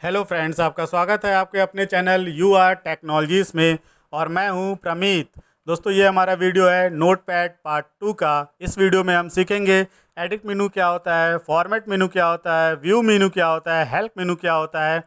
Hello friends, आपका स्वागत है आपके अपने चैनल यू आर टेक्नोलॉजीज़ में। और मैं हूं प्रमीत। दोस्तों, ये हमारा वीडियो है नोटपैड पार्ट 2 का। इस वीडियो में हम सीखेंगे एडिट मेनू क्या होता है, फॉर्मेट मेनू क्या होता है, व्यू मेनू क्या होता है, हेल्प मेनू क्या होता है।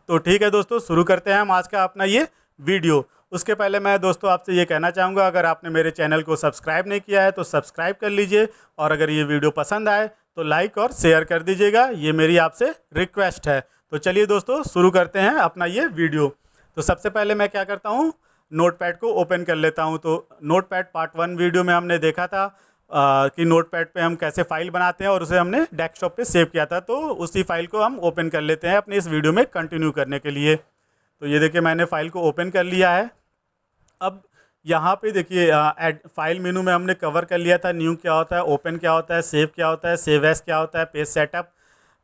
तो ठीक है दोस्तों, शुरू करते हैं हम आज का अपना ये वीडियो। उसके पहले मैं दोस्तों आपसे ये कहना चाहूँगा, अगर आपने मेरे चैनल को सब्सक्राइब नहीं किया है तो सब्सक्राइब कर लीजिए, और अगर ये वीडियो पसंद आए तो लाइक और शेयर कर दीजिएगा। ये मेरी आपसे रिक्वेस्ट है। तो चलिए दोस्तों, शुरू करते हैं अपना ये वीडियो। तो सबसे पहले मैं क्या करता हूँ, नोटपैड को ओपन कर लेता हूँ। तो नोटपैड पार्ट 1 वीडियो में हमने देखा था कि नोटपैड पे हम कैसे फाइल बनाते हैं, और उसे हमने डेस्कटॉप पे सेव किया था। तो उसी फाइल को हम ओपन कर लेते हैं अपने इस वीडियो में कंटिन्यू करने के लिए। तो ये देखिए, मैंने फाइल को ओपन कर लिया है। अब यहाँ पे देखिए, फाइल मेनू में हमने कवर कर लिया था न्यू क्या होता है, ओपन क्या होता है, सेव क्या होता है, सेव एस क्या होता है, पेज सेटअप,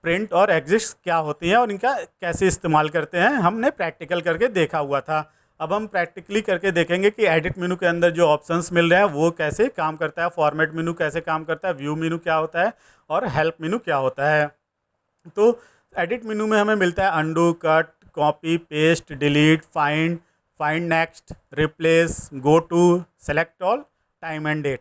प्रिंट और एग्जिस्ट क्या होती हैं और इनका कैसे इस्तेमाल करते हैं, हमने प्रैक्टिकल करके देखा हुआ था। अब हम प्रैक्टिकली करके देखेंगे कि एडिट मेनू के अंदर जो ऑप्शंस मिल रहे हैं वो कैसे काम करता है, फॉर्मेट मेनू कैसे काम करता है, व्यू मेनू क्या होता है और हेल्प मेनू क्या होता है। तो एडिट मेनू में हमें मिलता है undo, cut, copy, paste, delete, find, find next, replace, go to, select all, time and date.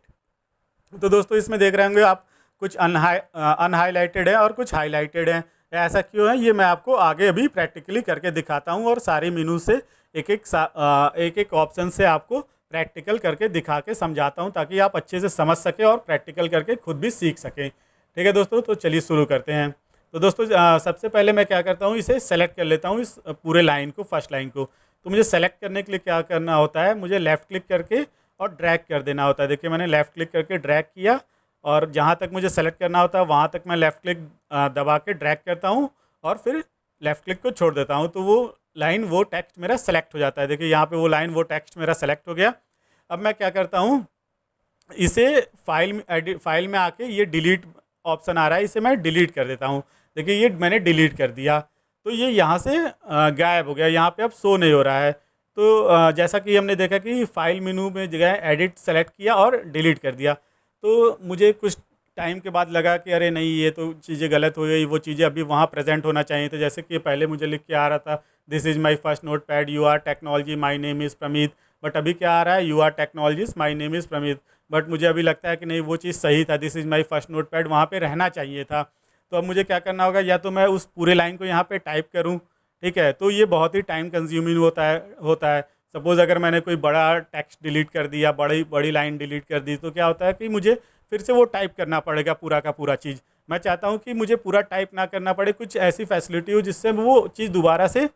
तो दोस्तों, इसमें देख रहे होंगे आप, कुछ अनहाइलाइटेड है और कुछ हाईलाइटेड है। ऐसा क्यों है, ये मैं आपको आगे अभी प्रैक्टिकली करके दिखाता हूँ, और सारे मेनू से एक एक ऑप्शन से आपको प्रैक्टिकल करके दिखा के समझाता हूँ, ताकि आप अच्छे से समझ सकें और प्रैक्टिकल करके खुद भी सीख सकें। ठीक है दोस्तों, तो चलिए शुरू करते हैं। तो दोस्तों, सबसे पहले मैं क्या करता हूँ, इसे सेलेक्ट कर लेता हूँ, इस पूरे लाइन को, फर्स्ट लाइन को। तो मुझे सेलेक्ट करने के लिए क्या करना होता है, मुझे लेफ़्ट क्लिक करके और ड्रैग कर देना होता है। देखिए, मैंने लेफ़्ट क्लिक करके ड्रैग किया, और जहाँ तक मुझे सेलेक्ट करना होता है वहाँ तक मैं लेफ़्ट क्लिक दबा के ड्रैग करता हूँ, और फिर लेफ़्ट क्लिक को छोड़ देता हूँ। तो वो लाइन, वो टेक्स्ट मेरा सेलेक्ट हो जाता है। देखिए, यहाँ पे वो लाइन, वो टेक्स्ट मेरा सेलेक्ट हो गया। अब मैं क्या करता हूँ, इसे फाइल में आके ये डिलीट ऑप्शन आ रहा है, इसे मैं डिलीट कर देता हूँ। देखिए, ये मैंने डिलीट कर दिया, तो ये यहाँ से गायब हो गया, यहाँ पे अब शो नहीं हो रहा है। तो जैसा कि हमने देखा कि फाइल मेनू में जगह एडिट सेलेक्ट किया और डिलीट कर दिया, तो मुझे कुछ टाइम के बाद लगा कि अरे नहीं, ये तो चीज़ें गलत हो गई, वो चीज़ें अभी वहाँ प्रेजेंट होना चाहिए था। जैसे कि पहले मुझे लिख के आ रहा था, this is my first notepad, you are technology, my name is Pramit. But अभी क्या आ रहा है, you are technologies, my name is Pramit. But मुझे अभी लगता है कि नहीं, वो चीज़ सही था, this is my first note pad वहाँ पर रहना चाहिए था। तो अब मुझे क्या करना होगा, या तो मैं उस पूरे लाइन को यहाँ पे टाइप करूँ, ठीक है, तो ये बहुत ही टाइम कंज्यूमिंग होता है। सपोज़ अगर मैंने कोई बड़ा टेक्स्ट डिलीट कर दिया, बड़ी बड़ी लाइन डिलीट कर दी, तो क्या होता है कि मुझे फिर से वो टाइप करना पड़ेगा पूरा का पूरा चीज़। मैं चाहता हूँ कि मुझे पूरा टाइप ना करना पड़े, कुछ ऐसी फैसिलिटी हो जिससे वो चीज़ दोबारा से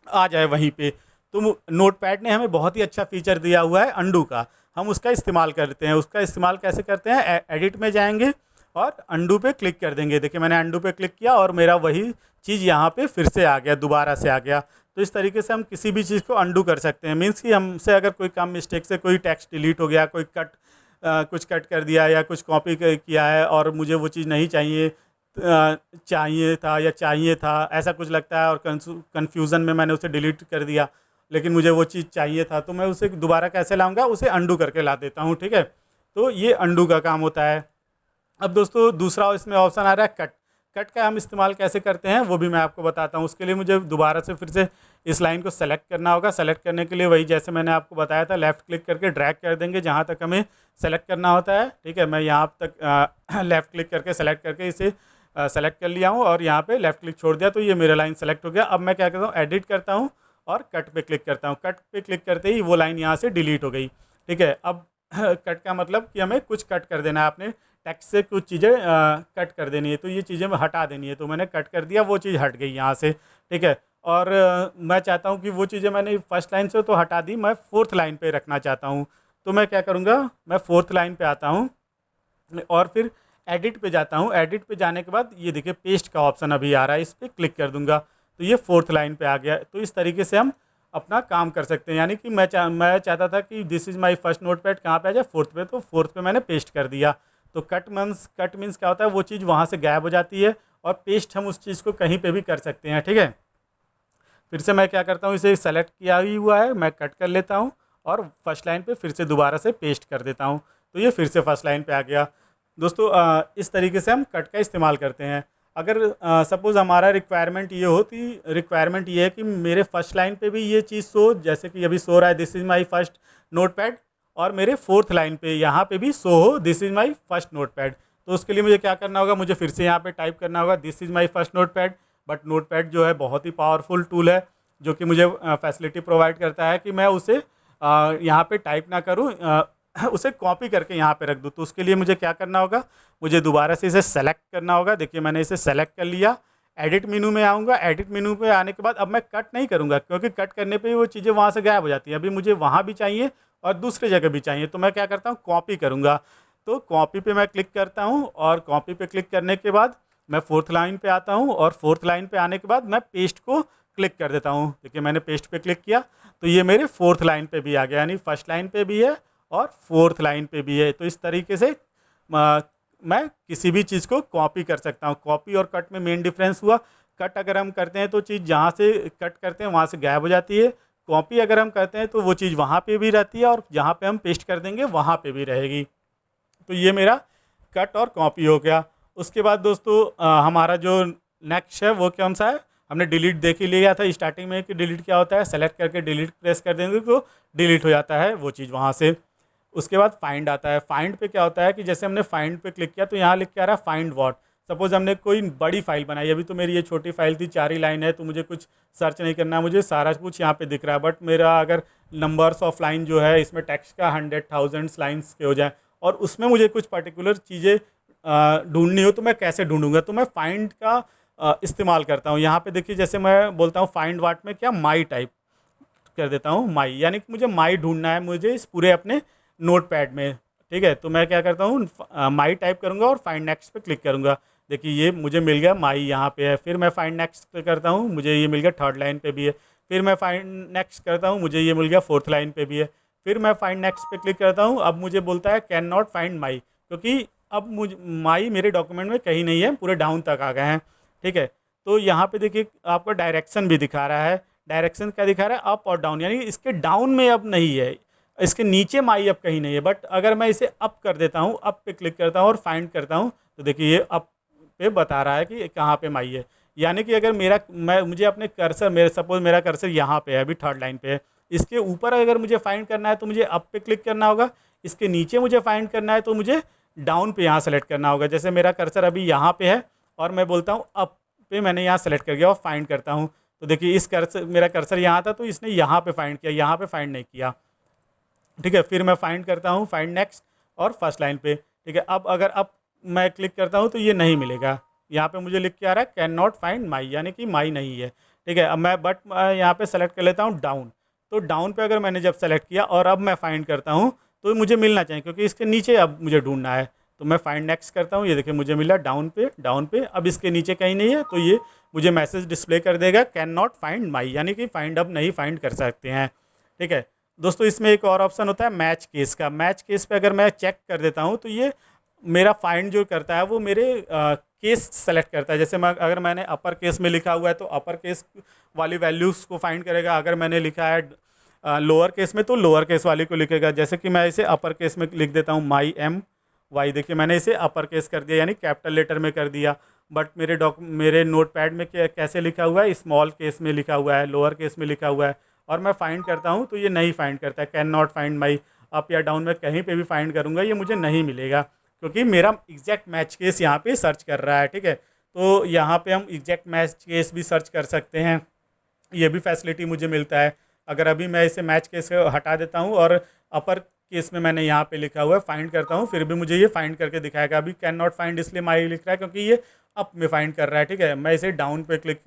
आ जाए वहीं पे। तो नोटपैड ने हमें बहुत ही अच्छा फीचर दिया हुआ है अंडू का, हम उसका इस्तेमाल करते हैं। उसका इस्तेमाल कैसे करते हैं, एडिट में जाएंगे और अंडू पे क्लिक कर देंगे। देखिए, मैंने अंडू पे क्लिक किया और मेरा वही चीज़ यहाँ पे फिर से आ गया, दोबारा से आ गया। तो इस तरीके से हम किसी भी चीज़ को अंडू कर सकते हैं। मीन्स कि हमसे अगर कोई काम मिस्टेक से कोई टेक्स्ट डिलीट हो गया, कोई कुछ कट कर दिया या कुछ कॉपी किया है, और मुझे वो चीज़ नहीं चाहिए, चाहिए था या चाहिए था ऐसा कुछ लगता है, और कन्फ्यूज़न में मैंने उसे डिलीट कर दिया, लेकिन मुझे वो चीज़ चाहिए था, तो मैं उसे दोबारा कैसे लाऊंगा, उसे अंडू करके ला देता हूँ। ठीक है, तो ये अंडू का काम होता है। अब दोस्तों, दूसरा इसमें ऑप्शन आ रहा है कट। कट का हम इस्तेमाल कैसे करते हैं वो भी मैं आपको बताता हूँ। उसके लिए मुझे दोबारा से फिर से इस लाइन को सेलेक्ट करना होगा। सेलेक्ट करने के लिए वही, जैसे मैंने आपको बताया था, लेफ़्ट क्लिक करके ड्रैग कर देंगे जहाँ तक हमें सेलेक्ट करना होता है। ठीक है, मैं यहाँ तक लेफ़्ट क्लिक करके सेलेक्ट करके इसे सेलेक्ट कर लिया हूँ, और यहाँ पे लेफ़्ट क्लिक छोड़ दिया, तो ये मेरा लाइन सेलेक्ट हो गया। अब मैं क्या करता हूँ, एडिट करता हूँ और कट पे क्लिक करता हूँ। कट पे क्लिक करते ही वो लाइन यहाँ से डिलीट हो गई। ठीक है, अब कट का मतलब कि हमें कुछ कट कर देना है, आपने टेक्स्ट से कुछ चीज़ें कट कर देनी है, तो ये चीज़ें हटा देनी है। तो मैंने कट कर दिया, वो चीज़ हट गई यहाँ से। ठीक है, और मैं चाहता हूँ कि वो चीज़ें मैंने फर्स्ट लाइन से तो हटा दी, मैं फोर्थ लाइन पे रखना चाहता हूँ। तो मैं क्या करूँगा, मैं फोर्थ लाइन पे आता हूँ और फिर एडिट पे जाता हूँ। एडिट पे जाने के बाद ये देखिए, पेस्ट का ऑप्शन अभी आ रहा है, इस पर क्लिक कर दूंगा, तो ये फोर्थ लाइन पे आ गया। तो इस तरीके से हम अपना काम कर सकते हैं। यानी कि मैं चाहता था कि this is my first note pad कहाँ पे आ जाए, फोर्थ पे, तो फोर्थ पे मैंने पेस्ट कर दिया। तो कट मीन्स क्या होता है, वो चीज़ वहाँ से गायब हो जाती है, और पेस्ट हम उस चीज़ को कहीं पर भी कर सकते हैं। ठीक है, फिर से मैं क्या करता हूँ, इसे सेलेक्ट किया ही हुआ है, मैं कट कर लेता हूँ और फर्स्ट लाइन पे फिर से दोबारा से पेस्ट कर देता हूँ, तो ये फिर से फर्स्ट लाइन पे आ गया। दोस्तों, इस तरीके से हम कट का इस्तेमाल करते हैं। अगर सपोज़ हमारा रिक्वायरमेंट ये हो कि रिक्वायरमेंट ये है कि मेरे फर्स्ट लाइन पे भी ये चीज़ शो, जैसे कि अभी शो रहा है this is my first notepad, और मेरे फोर्थ लाइन पे यहाँ पे भी शो हो this is my first notepad. तो उसके लिए मुझे क्या करना होगा, मुझे फिर से यहाँ पे टाइप करना होगा this is my first notepad. But notepad जो है बहुत ही पावरफुल टूल है, जो कि मुझे फैसिलिटी प्रोवाइड करता है कि मैं उसे यहाँ पे टाइप ना करूँ, उसे कॉपी करके यहाँ पे रख दूँ। तो उसके लिए मुझे क्या करना होगा, मुझे दोबारा से इसे सेलेक्ट करना होगा। देखिए मैंने इसे सेलेक्ट कर लिया, एडिट मेनू में आऊँगा। एडिट मेनू पे आने के बाद अब मैं कट नहीं करूँगा, क्योंकि कट करने पे वो चीज़ें वहाँ से गायब हो जाती हैं। अभी मुझे वहाँ भी चाहिए और दूसरी जगह भी चाहिए, तो मैं क्या करता हूँ, कॉपी करूँगा। तो कॉपी पे मैं क्लिक करता हूँ, और कॉपी पे क्लिक करने के बाद मैं फोर्थ लाइन पे आता हूँ, और फोर्थ लाइन पे आने के बाद मैं पेस्ट को क्लिक कर देता हूँ। देखिए मैंने पेस्ट पे क्लिक किया तो ये मेरे फोर्थ लाइन पे भी आ गया, यानी फर्स्ट लाइन पे भी है और फोर्थ लाइन पे भी है। तो इस तरीके से मैं किसी भी चीज़ को कॉपी कर सकता हूँ। कॉपी और कट में मेन डिफरेंस हुआ, कट अगर हम करते हैं तो चीज़ जहाँ से कट करते हैं वहाँ से गायब हो जाती है। कॉपी अगर हम करते हैं तो वो चीज़ वहाँ पे भी रहती है, और जहाँ पे हम पेस्ट कर देंगे वहाँ पे भी रहेगी। तो ये मेरा कट और कॉपी हो गया। उसके बाद दोस्तों हमारा जो नेक्स्ट है वो कौन सा है, हमने डिलीट देख ही लिया था स्टार्टिंग में कि डिलीट क्या होता है। सेलेक्ट करके डिलीट प्रेस कर देंगे तो डिलीट हो जाता है वो चीज़ वहाँ से। उसके बाद फाइंड आता है। फाइंड पे क्या होता है कि जैसे हमने फाइंड पे क्लिक किया तो यहाँ लिख के आ रहा है फाइंड व्हाट। सपोज हमने कोई बड़ी फाइल बनाई, अभी तो मेरी ये छोटी फाइल थी, 4 ही लाइन है, तो मुझे कुछ सर्च नहीं करना, मुझे सारा कुछ यहाँ पे दिख रहा है। बट मेरा अगर नंबर्स ऑफ लाइन जो है इसमें टेक्स्ट का 100,000 लाइन्स के हो जाए, और उसमें मुझे कुछ पर्टिकुलर चीज़ें ढूंढनी हो, तो मैं कैसे ढूंढूंगा, तो मैं फाइंड का इस्तेमाल करता हूँ। यहाँ पे देखिए जैसे मैं बोलता हूँ फाइंड व्हाट में क्या, माई टाइप कर देता हूँ, माई, यानी कि मुझे माई ढूंढना है मुझे इस पूरे अपने नोट पैड में। ठीक है, तो मैं क्या करता हूँ, माई टाइप करूँगा और फाइंड नेक्स्ट पे क्लिक करूँगा। देखिए ये मुझे मिल गया, माई यहाँ पे है। फिर मैं फाइंड नेक्स्ट पे करता हूँ, मुझे ये मिल गया, थर्ड लाइन पे भी है। फिर मैं फाइंड नेक्स्ट करता हूँ, मुझे ये मिल गया, फोर्थ लाइन पे भी है। फिर मैं फाइंड नेक्स्ट पे क्लिक करता हूँ, अब मुझे बोलता है कैन नॉट फाइंड माई, क्योंकि अब मुझ माई मेरे डॉक्यूमेंट में कहीं नहीं है, पूरे डाउन तक आ गए हैं। ठीक है, तो यहाँ पे देखिए आपको डायरेक्शन भी दिखा रहा है। डायरेक्शन क्या दिखा रहा है, अप और डाउन, यानी इसके डाउन में अब नहीं है, इसके नीचे माई अब कहीं नहीं है। बट अगर मैं इसे अप कर देता हूँ, अप पे क्लिक करता हूँ और फाइंड करता हूँ, तो देखिए ये अप पे बता रहा है कि कहाँ पे माई है। यानी कि अगर मुझे अपने कर्सर, मेरे सपोज मेरा कर्सर यहाँ पे है, अभी थर्ड लाइन पे है, इसके ऊपर अगर मुझे फाइंड करना है तो मुझे अप पे क्लिक करना होगा। इसके नीचे मुझे फाइंड करना है तो मुझे डाउन पे यहाँ सेलेक्ट करना होगा। जैसे मेरा कर्सर अभी यहाँ पे है और मैं बोलता हूँ अप पे, मैंने यहाँ सेलेक्ट कर गया और फाइंड करता हूँ, तो देखिए इस कर्सर, मेरा कर्सर यहाँ था तो इसने यहाँ पे फाइंड किया, यहाँ पे फाइंड नहीं किया। ठीक है, फिर मैं फाइंड करता हूँ, फाइंड नेक्स्ट और फर्स्ट लाइन पे। ठीक है, अब अगर अब मैं क्लिक करता हूँ तो ये नहीं मिलेगा, यहाँ पे मुझे लिख के आ रहा है कैन नॉट फाइंड माई, यानी कि माई नहीं है। ठीक है, अब मैं बट यहाँ पे सेलेक्ट कर लेता हूँ डाउन। तो डाउन पे अगर मैंने जब सेलेक्ट किया और अब मैं फाइंड करता हूँ तो मुझे मिलना चाहिए, क्योंकि इसके नीचे अब मुझे ढूंढना है। तो मैं फाइंड नेक्स्ट करता हूँ, ये देखिए मुझे मिला डाउन पे, डाउन पे, अब इसके नीचे कहीं नहीं है, तो ये मुझे मैसेज डिस्प्ले कर देगा कैन नॉट फाइंड माई, यानी कि फाइंड अब नहीं फाइंड कर सकते हैं। ठीक है दोस्तों, इसमें एक और ऑप्शन होता है मैच केस का। मैच केस पे अगर मैं चेक कर देता हूँ तो ये मेरा फाइंड जो करता है वो मेरे केस सेलेक्ट करता है। जैसे मैं, अगर मैंने अपर केस में लिखा हुआ है तो अपर केस वाली वैल्यूज़ को फाइंड करेगा, अगर मैंने लिखा है लोअर केस में तो लोअर केस वाली को लिखेगा। जैसे कि मैं इसे अपर केस में लिख देता हूँ माई एम वाई, देखिए मैंने इसे अपर केस कर दिया, यानी कैपिटल लेटर में कर दिया। बट मेरे नोट पैड में कैसे लिखा हुआ है, स्मॉल केस में लिखा हुआ है, लोअर केस में लिखा हुआ है, और मैं फाइंड करता हूँ तो ये नहीं फाइंड करता है। Can not find my, up या डाउन में कहीं पे भी फाइंड करूँगा ये मुझे नहीं मिलेगा, क्योंकि मेरा एग्जैक्ट मैच केस यहाँ पे सर्च कर रहा है। ठीक है, तो यहाँ पे हम एग्जैक्ट मैच केस भी सर्च कर सकते हैं, ये भी फैसिलिटी मुझे मिलता है। अगर अभी मैं इसे मैच केस से हटा देता हूँ और अपर केस में मैंने यहाँ पे लिखा हुआ है फाइंड करता हूँ, फिर भी मुझे ये फाइंड करके दिखाएगा। अभी कैन नॉट फाइंड इसलिए माई लिख रहा है क्योंकि ये अप में फाइंड कर रहा है। ठीक है, मैं इसे डाउन पे क्लिक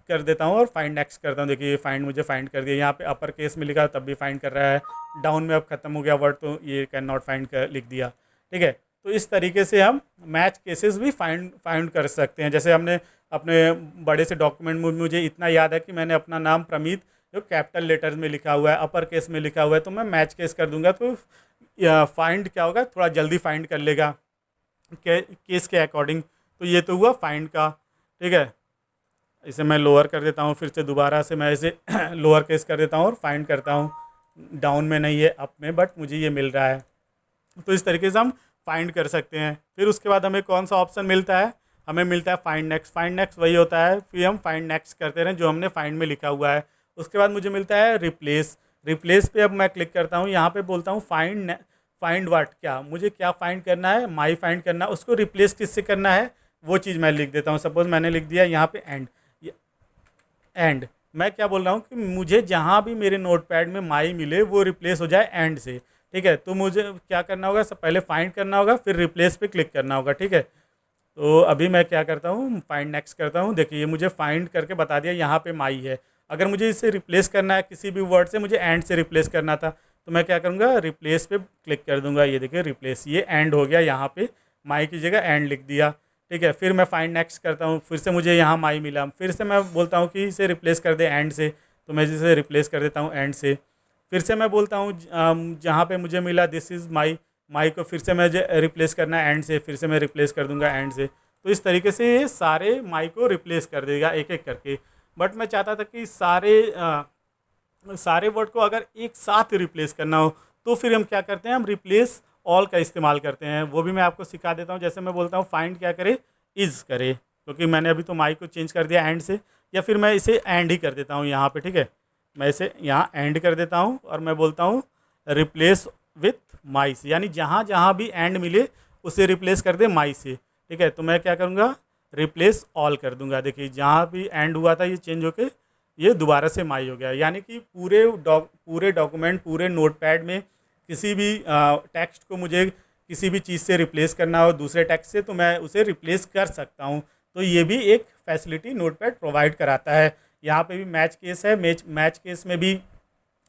कर देता हूँ और फाइंड नेक्स्ट करता हूँ, देखिए ये फाइंड मुझे फाइंड कर दिया। यहाँ पे अपर केस में लिखा तब भी फाइंड कर रहा है, डाउन में अब खत्म हो गया वर्ड तो ये कैन नॉट फाइंड कर लिख दिया। ठीक है, तो इस तरीके से हम मैच केसेस भी फाइंड कर सकते हैं। जैसे हमने अपने बड़े से डॉक्यूमेंट में, मुझे इतना याद है कि मैंने अपना नाम प्रमीत जो कैपिटल लेटर्स में लिखा हुआ है, अपर केस में लिखा हुआ है, तो मैं मैच केस कर दूंगा तो फाइंड क्या होगा, थोड़ा जल्दी फाइंड कर लेगा केस के अकॉर्डिंग। तो ये तो हुआ फाइंड का। ठीक है, इसे मैं लोअर कर देता हूँ, फिर से दोबारा से मैं इसे लोअर केस कर देता हूँ और फाइंड करता हूँ। डाउन में नहीं है, अप में, बट मुझे ये मिल रहा है। तो इस तरीके से हम फाइंड कर सकते हैं। फिर उसके बाद हमें कौन सा ऑप्शन मिलता है, हमें मिलता है फाइंड नेक्स्ट। फाइंड नेक्स्ट वही होता है, फिर हम फाइंड नेक्स्ट करते रहें जो हमने फाइंड में लिखा हुआ है। उसके बाद मुझे मिलता है रिप्लेस। रिप्लेस पे अब मैं क्लिक करता हूँ, यहाँ पे बोलता हूँ फाइंड वाट, क्या मुझे क्या फाइंड करना है, माई फाइंड करना है, उसको रिप्लेस किससे करना है वो चीज़ मैं लिख देता हूँ। सपोज मैंने लिख दिया यहाँ पे एंड। मैं क्या बोल रहा हूँ कि मुझे जहाँ भी मेरे नोटपैड में माई मिले वो रिप्लेस हो जाए एंड से। ठीक है, तो मुझे क्या करना होगा, सब पहले फाइंड करना होगा, फिर रिप्लेस पे क्लिक करना होगा। ठीक है, तो अभी मैं क्या करता हूँ, फाइंड नेक्स्ट करता हूँ। देखिए ये मुझे फाइंड करके बता दिया यहाँ पे माई है। अगर मुझे इसे रिप्लेस करना है किसी भी वर्ड से, मुझे एंड से रिप्लेस करना था, तो मैं क्या करूँगा, रिप्लेस पे क्लिक कर दूंगा। ये देखिए रिप्लेस, ये एंड हो गया, यहाँ पे माई की जगह एंड लिख दिया। ठीक है, फिर मैं फाइंड नेक्स्ट करता हूँ, फिर से मुझे यहाँ माई मिला, फिर से मैं बोलता हूँ कि इसे रिप्लेस कर दे एंड से, तो मैं इसे रिप्लेस कर देता हूँ एंड से। फिर से मैं बोलता हूँ जहाँ पे मुझे मिला दिस इज़ माई, माई को फिर से मुझे रिप्लेस करना है एंड से, फिर से मैं रिप्लेस कर दूंगा एंड से। तो इस तरीके से ये सारे माई को रिप्लेस कर देगा एक एक करके। बट मैं चाहता था कि सारे वर्ड को अगर एक साथ रिप्लेस करना हो, तो फिर हम क्या करते हैं, हम रिप्लेस ऑल का इस्तेमाल करते हैं। वो भी मैं आपको सिखा देता हूँ। जैसे मैं बोलता हूँ फाइंड क्या करे, इज़ करे, क्योंकि मैंने अभी तो माई को चेंज कर दिया एंड से, या फिर मैं इसे एंड ही कर देता हूँ यहाँ पे। ठीक है, मैं इसे यहाँ एंड कर देता हूँ और मैं बोलता हूँ रिप्लेस विथ माई से, यानी जहाँ जहाँ भी एंड मिले उसे रिप्लेस कर दे माई से। ठीक है, तो मैं क्या करूँगा, रिप्लेस ऑल कर दूंगा। देखिए जहाँ भी एंड हुआ था ये चेंज होके ये दोबारा से माई हो गया। यानी कि पूरे डॉक्यूमेंट, पूरे नोटपैड में किसी भी टेक्स्ट को मुझे किसी भी चीज़ से रिप्लेस करना हो दूसरे टेक्स्ट से, तो मैं उसे रिप्लेस कर सकता हूँ। तो ये भी एक फैसिलिटी नोटपैड प्रोवाइड कराता है। यहाँ पे भी मैच केस है, मैच केस में भी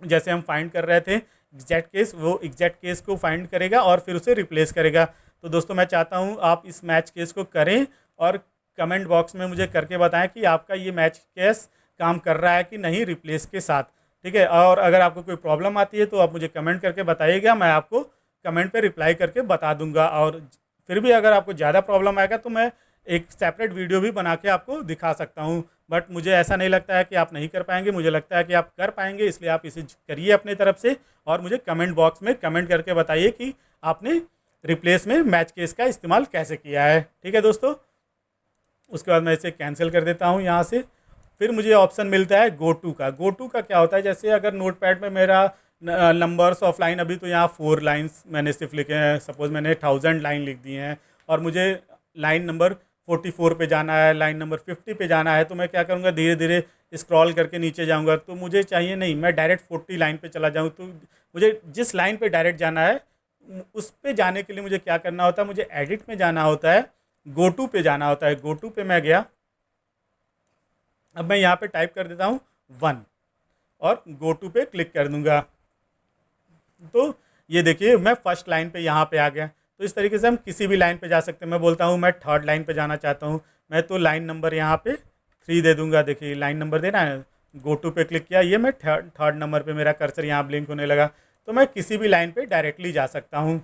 जैसे हम फाइंड कर रहे थे एग्जैक्ट केस, वो एग्जैक्ट केस को फाइंड करेगा और फिर उसे रिप्लेस करेगा। तो दोस्तों मैं चाहता हूँ आप इस मैच केस को करें और कमेंट बॉक्स में मुझे करके बताएं कि आपका ये मैच केस काम कर रहा है कि नहीं रिप्लेस के साथ। ठीक है, और अगर आपको कोई प्रॉब्लम आती है तो आप मुझे कमेंट करके बताइएगा, मैं आपको कमेंट पे रिप्लाई करके बता दूंगा। और फिर भी अगर आपको ज़्यादा प्रॉब्लम आएगा तो मैं एक सेपरेट वीडियो भी बना के आपको दिखा सकता हूँ। बट मुझे ऐसा नहीं लगता है कि आप नहीं कर पाएंगे, मुझे लगता है कि आप कर पाएंगे, इसलिए आप इसे करिए अपने तरफ से और मुझे कमेंट बॉक्स में कमेंट करके बताइए कि आपने रिप्लेस में मैच केस का इस्तेमाल कैसे किया है। ठीक है दोस्तों, उसके बाद मैं इसे कैंसिल कर देता हूँ यहाँ से। फिर मुझे ऑप्शन मिलता है गो टू का। गो टू का क्या होता है, जैसे अगर नोटपैड में मेरा नंबर्स ऑफ लाइन, अभी तो यहाँ 4 लाइन्स मैंने सिर्फ लिखे हैं, सपोज मैंने 1000 लाइन लिख दी हैं और मुझे लाइन नंबर 44 पे जाना है, लाइन नंबर 50 पे जाना है, तो मैं क्या करूँगा, धीरे धीरे स्क्रॉल करके नीचे जाऊँगा। तो मुझे चाहिए नहीं मैं डायरेक्ट 40 लाइन पे चला जाऊँ, तो मुझे जिस लाइन पे डायरेक्ट जाना है उस पे जाने के लिए मुझे क्या करना होता है, मुझे एडिट में जाना होता है, गो टू पे जाना होता है। गो टू पे मैं गया, अब मैं यहाँ पे टाइप कर देता हूँ 1 और गो टू पे क्लिक कर दूंगा। तो ये देखिए मैं फर्स्ट लाइन पे यहाँ पे आ गया। तो इस तरीके से हम किसी भी लाइन पे जा सकते हैं। मैं बोलता हूँ मैं थर्ड लाइन पे जाना चाहता हूँ, मैं तो लाइन नंबर यहाँ पे 3 दे दूंगा। देखिए लाइन नंबर देना है, गो टू पे क्लिक किया, ये मैं थर्ड नंबर पे मेरा कर्सर यहाँ ब्लिंक होने लगा। तो मैं किसी भी लाइन पे डायरेक्टली जा सकता हूँ।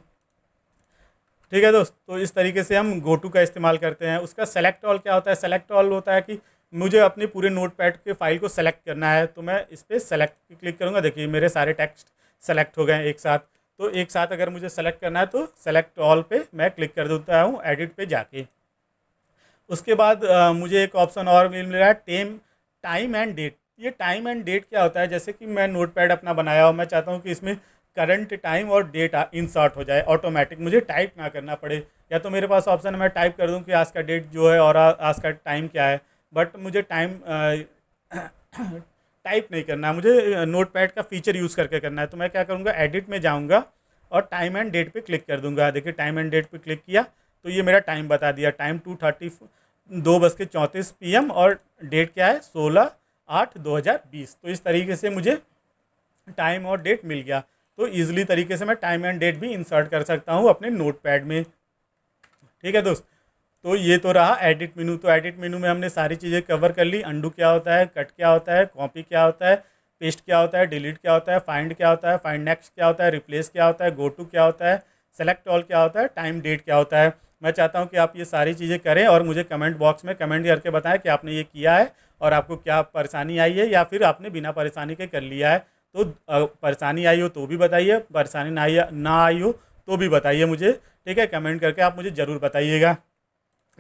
ठीक है दोस्त, तो इस तरीके से हम गो टू का इस्तेमाल करते हैं। उसका सेलेक्ट ऑल क्या होता है, सेलेक्ट ऑल होता है कि मुझे अपने पूरे नोटपैड के फाइल को सेलेक्ट करना है, तो मैं इस पर सेलेक्ट क्लिक करूँगा। देखिए मेरे सारे टेक्स्ट सेलेक्ट हो गए एक साथ। तो एक साथ अगर मुझे सेलेक्ट करना है तो सेलेक्ट ऑल पे मैं क्लिक कर देता हूँ एडिट पे जाके। उसके बाद मुझे एक ऑप्शन और मिल रहा है टाइम एंड डेट। ये टाइम एंड डेट क्या होता है, जैसे कि मैं नोटपैड अपना बनाया हो, मैं चाहता हूँ कि इसमें करंट टाइम और डेट इंसर्ट हो जाए ऑटोमेटिक, मुझे टाइप ना करना पड़े। या तो मेरे पास ऑप्शन है मैं टाइप कर दूँ कि आज का डेट जो है और आज का टाइम क्या है, बट मुझे टाइम टाइप नहीं करना है, मुझे नोटपैड का फीचर यूज़ करके करना है। तो मैं क्या करूँगा, एडिट में जाऊँगा और टाइम एंड डेट पे क्लिक कर दूँगा। देखिए टाइम एंड डेट पे क्लिक किया तो ये मेरा टाइम बता दिया, टाइम 2:34 PM और डेट क्या है 16/8/2020। तो इस तरीके से मुझे टाइम और डेट मिल गया। तो ईजिली तरीके से मैं टाइम एंड डेट भी इंसर्ट कर सकता हूँ अपने नोटपैड में। ठीक है दोस्त, तो ये तो रहा एडिट मेनू। तो एडिट मेनू में हमने सारी चीज़ें कवर कर ली। अंडू क्या होता है, कट क्या होता है, कॉपी क्या होता है, पेस्ट क्या होता है, डिलीट क्या होता है, फाइंड क्या होता है, फाइंड नेक्स्ट क्या होता है, रिप्लेस क्या होता है, गो टू क्या होता है, सेलेक्ट ऑल क्या होता है, टाइम डेट क्या होता है। मैं चाहता हूँ कि आप ये सारी चीज़ें करें और मुझे कमेंट बॉक्स में कमेंट करके बताएं कि आपने ये किया है और आपको क्या परेशानी आई है, या फिर आपने बिना परेशानी के कर लिया है। तो परेशानी आई हो तो भी बताइए, परेशानी ना आई हो तो भी बताइए मुझे। ठीक है, कमेंट करके आप मुझे ज़रूर बताइएगा।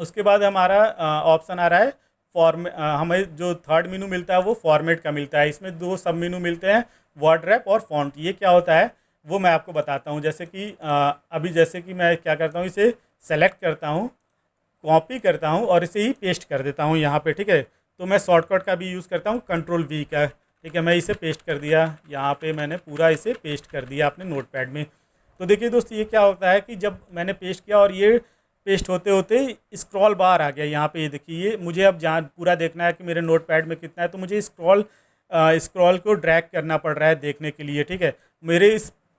उसके बाद हमारा ऑप्शन आ रहा है हमें जो थर्ड मेनू मिलता है वो फॉर्मेट का मिलता है। इसमें दो सब मेनू मिलते हैं, वर्ड रैप और फॉन्ट। ये क्या होता है वो मैं आपको बताता हूँ। जैसे कि अभी जैसे कि मैं क्या करता हूँ, इसे सेलेक्ट करता हूँ, कॉपी करता हूँ और इसे ही पेस्ट कर देता हूँ यहाँ पे, ठीक है। तो मैं शॉर्टकट का भी यूज़ करता हूँ, कंट्रोल वी का, ठीक है। मैं इसे पेस्ट कर दिया यहाँ पे, मैंने पूरा इसे पेस्ट कर दिया अपने नोटपैड में। तो देखिए दोस्त, ये क्या होता है कि जब मैंने पेस्ट किया और ये पेस्ट होते होते स्क्रॉल बार आ गया यहाँ पे, ये देखिए। ये मुझे अब जहाँ पूरा देखना है कि मेरे नोटपैड में कितना है, तो मुझे स्क्रॉल को ड्रैग करना पड़ रहा है देखने के लिए, ठीक है। मेरे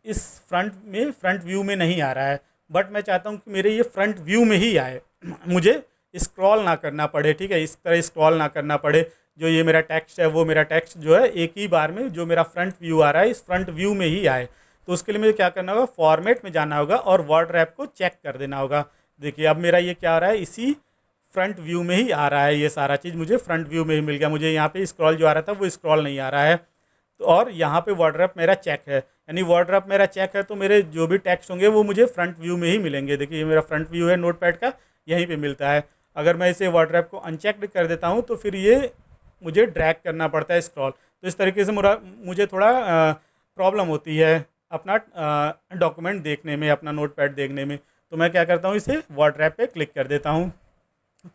इस फ्रंट व्यू में नहीं आ रहा है, बट मैं चाहता हूँ कि मेरे ये फ्रंट व्यू में ही आए मुझे स्क्रॉल ना करना पड़े, ठीक है। इस तरह स्क्रॉल ना करना पड़े। जो ये मेरा टेक्स्ट है वो मेरा टेक्स्ट जो है एक ही बार में जो मेरा फ्रंट व्यू आ रहा है इस फ्रंट व्यू में ही आए। तो उसके लिए मुझे क्या करना होगा, फॉर्मेट में जाना होगा और वर्ड रैप को चेक कर देना होगा। देखिए अब मेरा ये क्या आ रहा है, इसी फ्रंट व्यू में ही आ रहा है, ये सारा चीज़ मुझे फ्रंट व्यू में ही मिल गया। मुझे यहाँ पे स्क्रॉल जो आ रहा था वो स्क्रॉल नहीं आ रहा है। तो और यहाँ पे वर्ड रैप मेरा चेक है, यानी वर्ड रैप मेरा चेक है, तो मेरे जो भी टेक्स्ट होंगे वो मुझे फ्रंट व्यू में ही मिलेंगे। देखिए ये मेरा फ्रंट व्यू है नोटपैड का, यहीं पे मिलता है। अगर मैं इसे वर्ड रैप को अनचेक्ड कर देता हूँ तो फिर ये मुझे ड्रैग करना पड़ता है स्क्रॉल। तो इस तरीके से मुझे थोड़ा प्रॉब्लम होती है अपना डॉक्यूमेंट देखने में, अपना नोटपैड देखने में। तो मैं क्या करता हूँ, इसे वर्ड रैप पे क्लिक कर देता हूँ।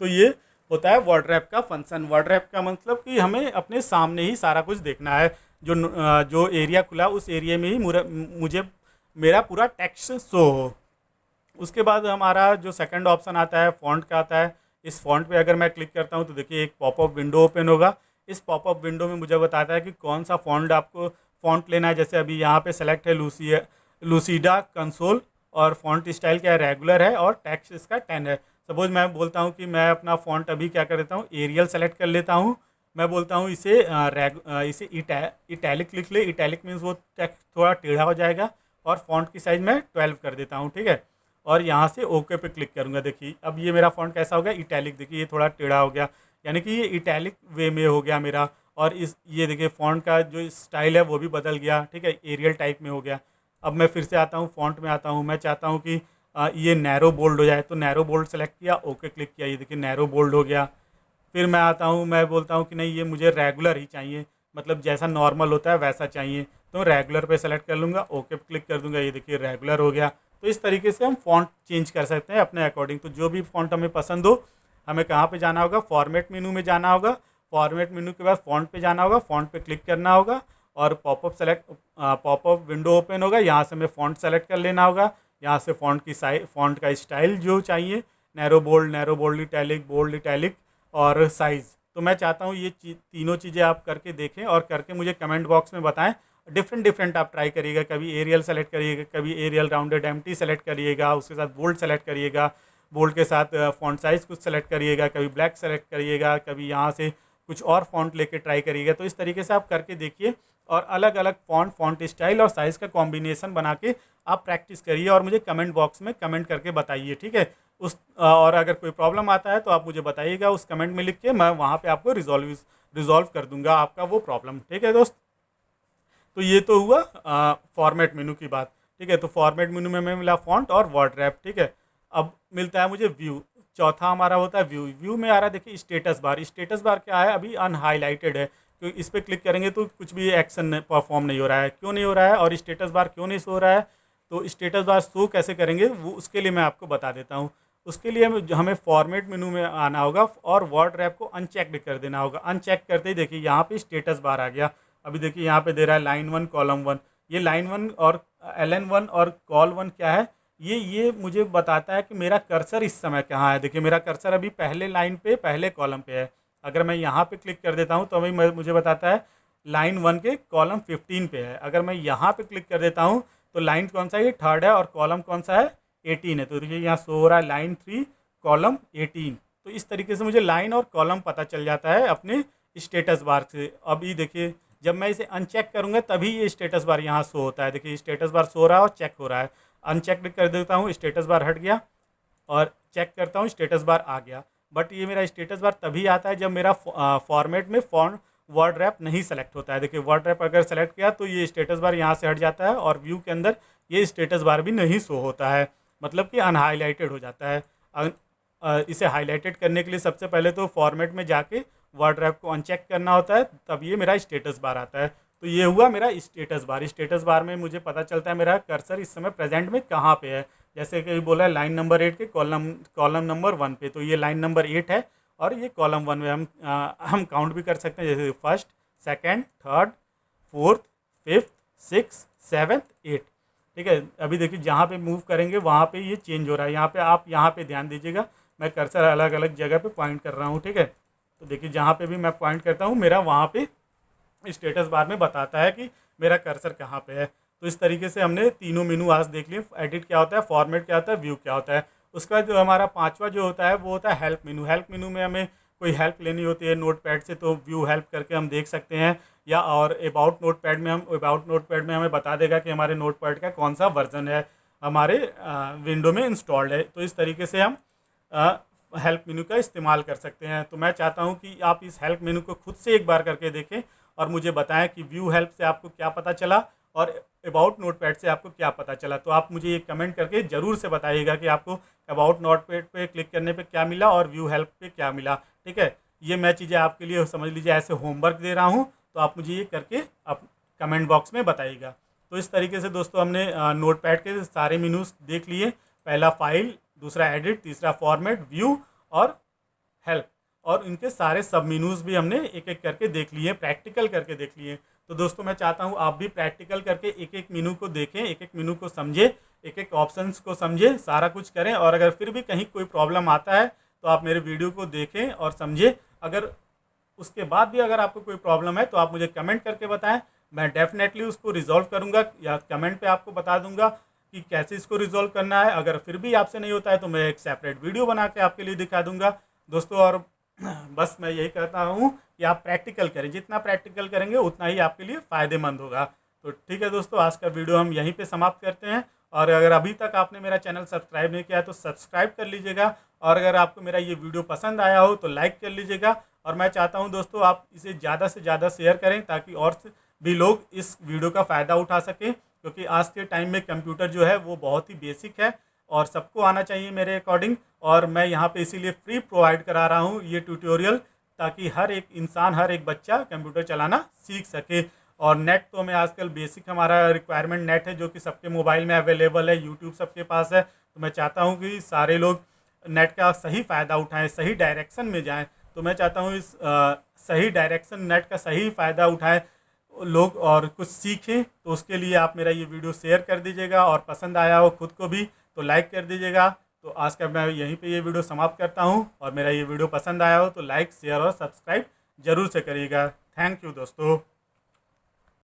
तो ये होता है वर्ड रैप का फंक्शन। वर्ड रैप का मतलब कि हमें अपने सामने ही सारा कुछ देखना है। जो एरिया खुला उस एरिया में ही मुझे मेरा पूरा टेक्स्ट शो हो। उसके बाद हमारा जो सेकंड ऑप्शन आता है फ़ॉन्ट का आता है। इस फ़ॉन्ट पे अगर मैं क्लिक करता हूँ तो देखिए एक पॉपअप विंडो ओपन होगा। इस पॉपअप विंडो में मुझे बताता है कि कौन सा फ़ॉन्ट आपको फ़ॉन्ट लेना है। जैसे अभी यहाँ पे सेलेक्ट है लूसीडा कंसोल, और फ़ॉन्ट स्टाइल क्या है, रेगुलर है, और टैक्स इसका 10 है। सपोज मैं बोलता हूँ कि मैं अपना फ़ॉन्ट अभी क्या कर देता हूँ, एरियल सेलेक्ट कर लेता हूँ। मैं बोलता हूँ इसे इटैलिक लिख ले। इटैलिक मीन्स वो टेक्स्ट थोड़ा टेढ़ा हो जाएगा। और फ़ॉन्ट की साइज़ मैं 12 कर देता हूँ, ठीक है। और यहाँ से ओके पे क्लिक करूँगा। देखिए अब ये मेरा फ़ॉन्ट कैसा हो गया, इटैलिक। देखिए ये थोड़ा टेढ़ा हो गया, यानी कि ये इटैलिक वे में हो गया मेरा। और ये देखिए फ़ॉन्ट का जो स्टाइल है वो भी बदल गया, ठीक है, एरियल टाइप में हो गया। अब मैं फिर से आता हूँ, फ़ॉन्ट में आता हूँ। मैं चाहता हूँ कि ये नैरो बोल्ड हो जाए, तो नैरो बोल्ड सेलेक्ट किया, ओके क्लिक किया, ये देखिए नैरो बोल्ड हो गया। फिर मैं आता हूँ, मैं बोलता हूँ कि नहीं ये मुझे रेगुलर ही चाहिए, मतलब जैसा नॉर्मल होता है वैसा चाहिए। तो रेगुलर पे सेलेक्ट कर लूँगा, ओके पे क्लिक कर दूँगा, ये देखिए रेगुलर हो गया। तो इस तरीके से हम फ़ॉन्ट चेंज कर सकते हैं अपने अकॉर्डिंग। तो जो भी फ़ॉन्ट हमें पसंद हो, हमें कहाँ पे जाना होगा, फॉर्मेट मेनू में जाना होगा। फॉर्मेट मेनू के बाद फ़ॉन्ट पे जाना होगा, फ़ॉन्ट पे क्लिक करना होगा और पॉपअप विंडो ओपन होगा। यहाँ से हमें फ़ॉन्ट सेलेक्ट कर लेना होगा। यहाँ से फ़ॉन्ट का स्टाइल जो चाहिए, नैरो बोल्ड, इटैलिक और साइज़। तो मैं चाहता हूँ ये तीनों चीज़ें आप करके देखें और करके मुझे कमेंट बॉक्स में बताएं। डिफरेंट डिफरेंट आप ट्राई करिएगा, कभी एरियल सेलेक्ट करिएगा, कभी एरियल राउंडेड एम्प्टी सेलेक्ट करिएगा, उसके साथ बोल्ड सेलेक्ट करिएगा, बोल्ड के साथ फ़ॉन्ट साइज़ कुछ सेलेक्ट करिएगा, कभी ब्लैक सेलेक्ट करिएगा, कभी यहाँ से कुछ और फ़ॉन्ट लेके ट्राई करिएगा। तो इस तरीके से आप करके देखिए और अलग अलग फ़ॉन्ट स्टाइल और साइज़ का कॉम्बिनेशन बना के आप प्रैक्टिस करिए और मुझे कमेंट बॉक्स में कमेंट करके बताइए, ठीक है। और अगर कोई प्रॉब्लम आता है तो आप मुझे बताइएगा उस कमेंट में लिख के, मैं वहाँ पे आपको रिजॉल्व कर दूंगा आपका वो प्रॉब्लम, ठीक है दोस्त। तो ये तो हुआ फॉर्मेट मेनू की बात, ठीक है। तो फॉर्मेट मेनू में मिला फ़ॉन्ट और वर्ड रैप, ठीक है। अब मिलता है मुझे व्यू। चौथा हमारा होता है व्यू। व्यू में आ रहा है देखिए स्टेटस बार। स्टेटस बार क्या है, अभी अनहाईलाइटेड है, क्योंकि इस पर क्लिक करेंगे तो कुछ भी एक्शन परफॉर्म नहीं हो रहा है। क्यों नहीं हो रहा है और स्टेटस बार क्यों नहीं शो हो रहा है, तो स्टेटस बार शो कैसे करेंगे वो उसके लिए मैं आपको बता देता हूँ। उसके लिए हमें फॉर्मेट मेनू में आना होगा और वर्ड रैप को अनचेक कर देना होगा। अनचेक करते ही देखिए यहाँ पे स्टेटस बार आ गया। अभी देखिए यहाँ पे दे रहा है लाइन 1 कॉलम 1। ये लाइन 1 और LN1 और कॉल 1 क्या है, ये मुझे बताता है कि मेरा कर्सर इस समय कहाँ है। देखिए मेरा कर्सर अभी पहले लाइन पे, पहले कॉलम पे है। अगर मैं यहाँ पे क्लिक कर देता हूँ तो अभी मुझे बताता है लाइन 1 के कॉलम 15 पे है। अगर मैं यहाँ पे क्लिक कर देता हूँ तो लाइन कौन सा है, ये 3rd है, और कॉलम कौन सा है, 18 है। तो देखिए यहाँ शो हो रहा है लाइन 3 कॉलम 18। तो इस तरीके से मुझे लाइन और कॉलम पता चल जाता है अपने स्टेटस बार से। अभी देखिए जब मैं इसे अनचेक करूँगा तभी ये स्टेटस बार यहाँ शो होता है। देखिए स्टेटस बार शो हो रहा है और चेक हो रहा है। अनचेक कर देता हूँ, स्टेटस बार हट गया, और चेक करता हूँ स्टेटस बार आ गया। बट ये मेरा स्टेटस बार तभी आता है जब मेरा फॉर्मेट में फॉन्ट वर्ड रैप नहीं सेलेक्ट होता है। देखिए वर्ड रैप अगर सेलेक्ट किया तो ये स्टेटस बार यहाँ से हट जाता है और व्यू के अंदर ये स्टेटस बार भी नहीं शो होता है, मतलब कि अनहाईलाइटेड हो जाता है। इसे हाईलाइटेड करने के लिए सबसे पहले तो फॉर्मेट में जाके वर्ड रैप को अनचेक करना होता है, तब ये मेरा स्टेटस बार आता है। तो ये हुआ मेरा स्टेटस बार। स्टेटस बार में मुझे पता चलता है मेरा कर्सर इस समय प्रेजेंट में कहाँ पे है। जैसे कि बोला है लाइन नंबर 8 के कॉलम नंबर 1 पे, तो ये लाइन नंबर 8 है और ये कॉलम 1 में हम काउंट भी कर सकते हैं, जैसे first, second, third, fourth, fifth, six, seventh, eight. ठीक है, अभी देखिए जहाँ पे मूव करेंगे वहाँ पे ये चेंज हो रहा है। यहाँ पे आप यहाँ पे ध्यान दीजिएगा, मैं कर्सर अलग अलग जगह पे पॉइंट कर रहा हूँ। ठीक है, तो देखिए जहाँ पे भी मैं पॉइंट करता हूँ मेरा वहाँ पे स्टेटस बार में बताता है कि मेरा कर्सर कहाँ पे है। तो इस तरीके से हमने तीनों मेनू आज देख लिए, एडिट क्या होता है, फॉर्मेट क्या होता है, व्यू क्या होता है। उसका जो हमारा पांचवा जो होता है वो होता है हेल्प मेनू। हेल्प मेनू में हमें कोई हेल्प लेनी होती है नोट पैड से, तो व्यू हेल्प करके हम देख सकते हैं। या और अबाउट नोट पैड में हमें बता देगा कि हमारे नोट पैड का कौन सा वर्जन है हमारे विंडो में इंस्टॉल्ड है। तो इस तरीके से हम हेल्प मेनू का इस्तेमाल कर सकते हैं। तो मैं चाहता हूं कि आप इस हेल्प मेनू को खुद से एक बार करके देखें और मुझे बताएं कि व्यू हेल्प से आपको क्या पता चला और अबाउट नोटपैड से आपको क्या पता चला। तो आप मुझे ये कमेंट करके ज़रूर से बताइएगा कि आपको अबाउट नोटपैड पे क्लिक करने पे क्या मिला और व्यू हेल्प पे क्या मिला। ठीक है, ये मैं चीज़ें आपके लिए समझ लीजिए ऐसे होमवर्क दे रहा हूँ, तो आप मुझे ये करके आप कमेंट बॉक्स में बताइएगा। तो इस तरीके से दोस्तों हमने नोटपैड के सारे मेनूज देख लिए। पहला फाइल, दूसरा एडिट, तीसरा फॉर्मेट, व्यू और हेल्प, और इनके सारे सब मेनूज भी हमने एक एक करके देख लिए, प्रैक्टिकल करके देख लिए। तो दोस्तों मैं चाहता हूँ आप भी प्रैक्टिकल करके एक एक मेनू को देखें, एक एक मेनू को समझें, एक एक ऑप्शंस को समझें, सारा कुछ करें। और अगर फिर भी कहीं कोई प्रॉब्लम आता है तो आप मेरे वीडियो को देखें और समझें। अगर उसके बाद भी अगर आपको कोई प्रॉब्लम है तो आप मुझे कमेंट करके बताएं, मैं डेफिनेटली उसको रिजॉल्व करूंगा या कमेंट पे आपको बता दूंगा कि कैसे इसको रिजॉल्व करना है। अगर फिर भी आपसे नहीं होता है तो मैं एक सेपरेट वीडियो बना के आपके लिए दिखा दूंगा दोस्तों। और बस मैं यही कहता हूँ कि आप प्रैक्टिकल करें, जितना प्रैक्टिकल करेंगे उतना ही आपके लिए फ़ायदेमंद होगा। तो ठीक है दोस्तों, आज का वीडियो हम यहीं पे समाप्त करते हैं। और अगर अभी तक आपने मेरा चैनल सब्सक्राइब नहीं किया है तो सब्सक्राइब कर लीजिएगा। और अगर आपको मेरा ये वीडियो पसंद आया हो तो लाइक कर लीजिएगा। और मैं चाहता हूँ दोस्तों आप इसे ज़्यादा से ज़्यादा शेयर करें ताकि और भी लोग इस वीडियो का फ़ायदा उठा सकें, क्योंकि आज के टाइम में कंप्यूटर जो है वो बहुत ही बेसिक है और सबको आना चाहिए मेरे अकॉर्डिंग। और मैं यहाँ पे इसीलिए फ्री प्रोवाइड करा रहा हूँ ये ट्यूटोरियल, ताकि हर एक इंसान, हर एक बच्चा कंप्यूटर चलाना सीख सके। और नेट तो हमें आजकल बेसिक हमारा रिक्वायरमेंट नेट है, जो कि सबके मोबाइल में अवेलेबल है, यूट्यूब सबके पास है। तो मैं चाहता हूँ कि सारे लोग नेट का सही फ़ायदा उठाएं, सही डायरेक्शन में जाएं। तो मैं चाहता हूँ इस सही डायरेक्शन, नेट का सही फ़ायदा उठाएं लोग और कुछ सीखें। तो उसके लिए आप मेरा ये वीडियो शेयर कर दीजिएगा और पसंद आया हो खुद को भी तो लाइक कर दीजिएगा। तो आज का मैं यहीं पे ये वीडियो समाप्त करता हूँ। और मेरा ये वीडियो पसंद आया हो तो लाइक, शेयर और सब्सक्राइब जरूर से करिएगा। थैंक यू दोस्तों।